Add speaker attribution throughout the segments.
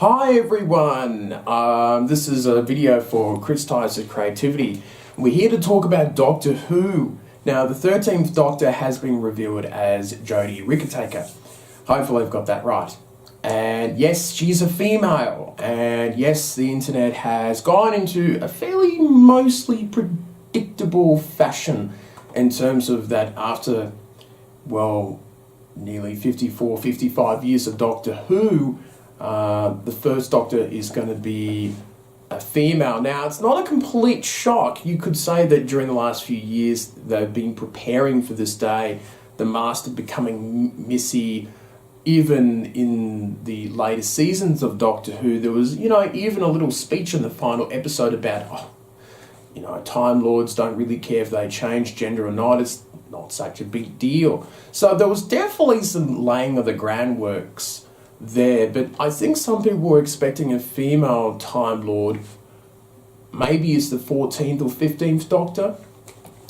Speaker 1: Hi everyone, this is a video for Chris Ticehurst Creativity. We're here to talk about Doctor Who. Now, the 13th Doctor has been revealed as Jodie Whittaker. Hopefully I've got that right. And yes, she's a female. And yes, the internet has gone into a fairly mostly predictable fashion in terms of that after, well, nearly 55 years of Doctor Who, the first Doctor is going to be a female. Now, it's not a complete shock. You could say that during the last few years, they've been preparing for this day, the Master becoming Missy. Even in the later seasons of Doctor Who, there was, even a little speech in the final episode about, Time Lords don't really care if they change gender or not. It's not such a big deal. So there was definitely some laying of the groundworks there, but I think some people were expecting a female Time Lord. Maybe it's the 14th or 15th Doctor,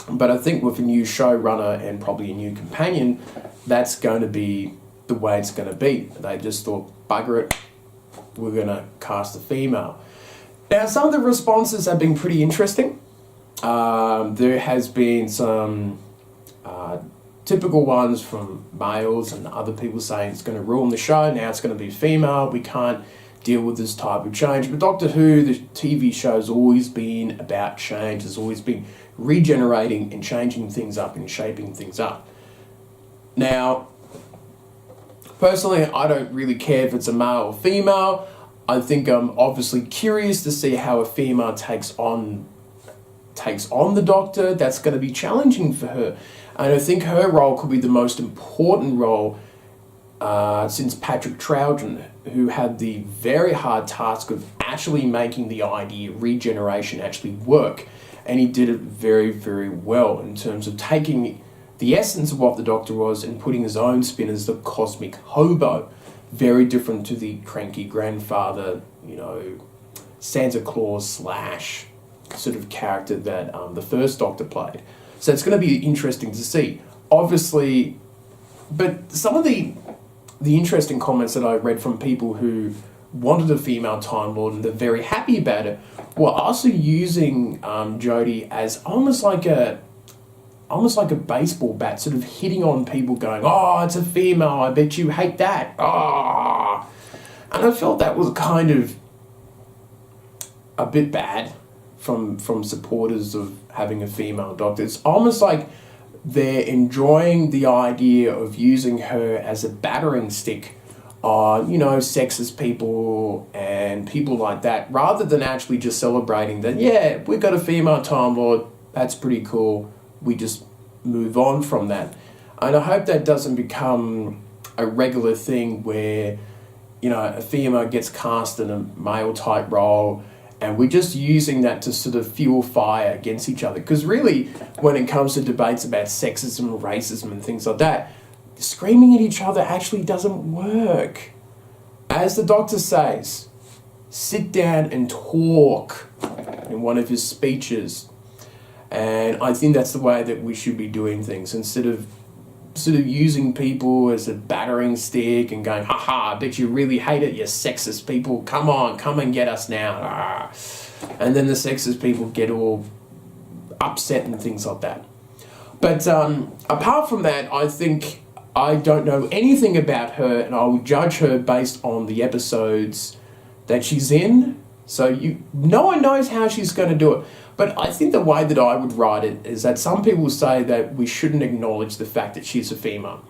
Speaker 1: but I think with a new showrunner and probably a new companion, that's going to be the way it's going to be. They just thought, bugger it, we're going to cast a female. Now, some of the responses have been pretty interesting. There has been some typical ones from males and other people saying it's going to ruin the show, now it's going to be female, we can't deal with this type of change. But Doctor Who, the TV show, has always been about change, has always been regenerating and changing things up and shaping things up. Now, personally, I don't really care if it's a male or female. I think I'm obviously curious to see how a female takes on the Doctor. That's going to be challenging for her. And I think her role could be the most important role since Patrick Troughton, who had the very hard task of actually making the idea of regeneration actually work. And he did it very, very well in terms of taking the essence of what the Doctor was and putting his own spin as the cosmic hobo. Very different to the cranky grandfather, Santa Claus / sort of character that the first Doctor played. So it's going to be interesting to see. Obviously, but some of the interesting comments that I read from people who wanted a female Time Lord and they're very happy about it were also using Jodie as almost like a baseball bat, sort of hitting on people going, oh, it's a female, I bet you hate that. Oh. And I felt that was kind of a bit bad from supporters of having a female Doctor. It's almost like they're enjoying the idea of using her as a battering stick on, sexist people and people like that, rather than actually just celebrating that, yeah, we've got a female Time Lord, that's pretty cool. We just move on from that. And I hope that doesn't become a regular thing where, a female gets cast in a male type role and we're just using that to sort of fuel fire against each other. Because really, when it comes to debates about sexism, racism and things like that, screaming at each other actually doesn't work. As the Doctor says, sit down and talk in one of his speeches. And I think that's the way that we should be doing things, instead of sort of using people as a battering stick and going, haha, I bet you really hate it, you sexist people, come on, come and get us now. And then the sexist people get all upset and things like that. But apart from that, I think I don't know anything about her, and I will judge her based on the episodes that she's in. So no one knows how she's going to do it. But I think the way that I would write it is that some people say that we shouldn't acknowledge the fact that she's a female.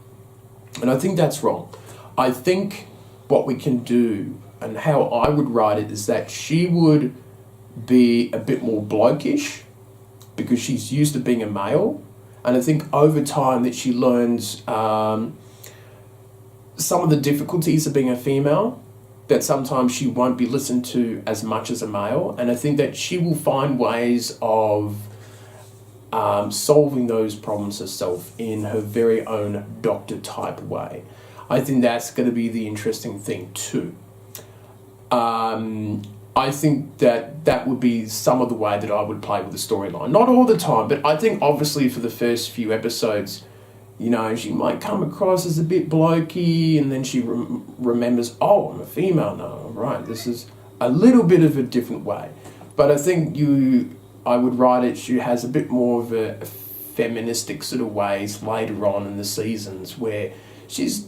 Speaker 1: And I think that's wrong. I think what we can do, and how I would write it, is that she would be a bit more blokish because she's used to being a male. And I think over time that she learns some of the difficulties of being a female, that sometimes she won't be listened to as much as a male. And I think that she will find ways of solving those problems herself in her very own Doctor type way. I think that's going to be the interesting thing too. I think that would be some of the way that I would play with the storyline. Not all the time, but I think obviously for the first few episodes, You know, she might come across as a bit blokey, and then she remembers, oh, I'm a female now, right, this is a little bit of a different way. But I think I would write it, she has a bit more of a feministic sort of ways later on in the seasons where she's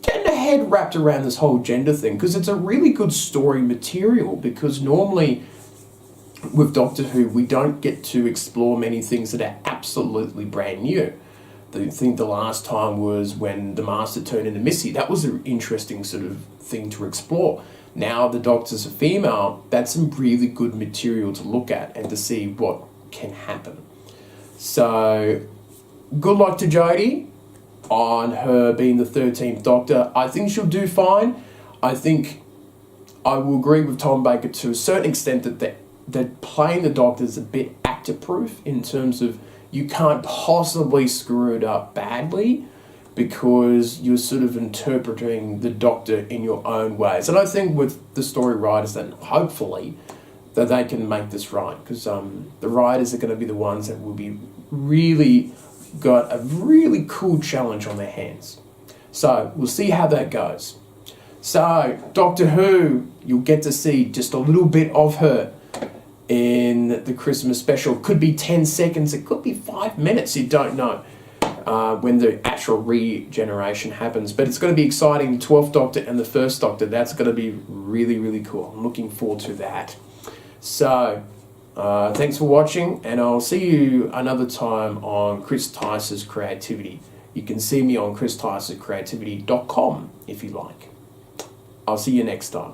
Speaker 1: getting her head wrapped around this whole gender thing, because it's a really good story material, because normally with Doctor Who we don't get to explore many things that are absolutely brand new. I think the last time was when the Master turned into Missy. That was an interesting sort of thing to explore. Now the Doctor's a female, that's some really good material to look at and to see what can happen. So, good luck to Jodie on her being the 13th Doctor. I think she'll do fine. I think I will agree with Tom Baker to a certain extent that playing the Doctor is a bit actor-proof, in terms of you can't possibly screw it up badly because you're sort of interpreting the Doctor in your own ways. And I think with the story writers, that hopefully that they can make this right, because the writers are going to be the ones that will be really got a really cool challenge on their hands. So we'll see how that goes. So Doctor Who, you'll get to see just a little bit of her in the Christmas special. Could be 10 seconds, it could be 5 minutes, you don't know when the actual regeneration happens. But it's going to be exciting. 12th Doctor and the 1st Doctor, that's going to be really, really cool. I'm looking forward to that. So, thanks for watching, and I'll see you another time on Chris Ticehurst Creativity. You can see me on christicehurstcreativity.com if you like. I'll see you next time.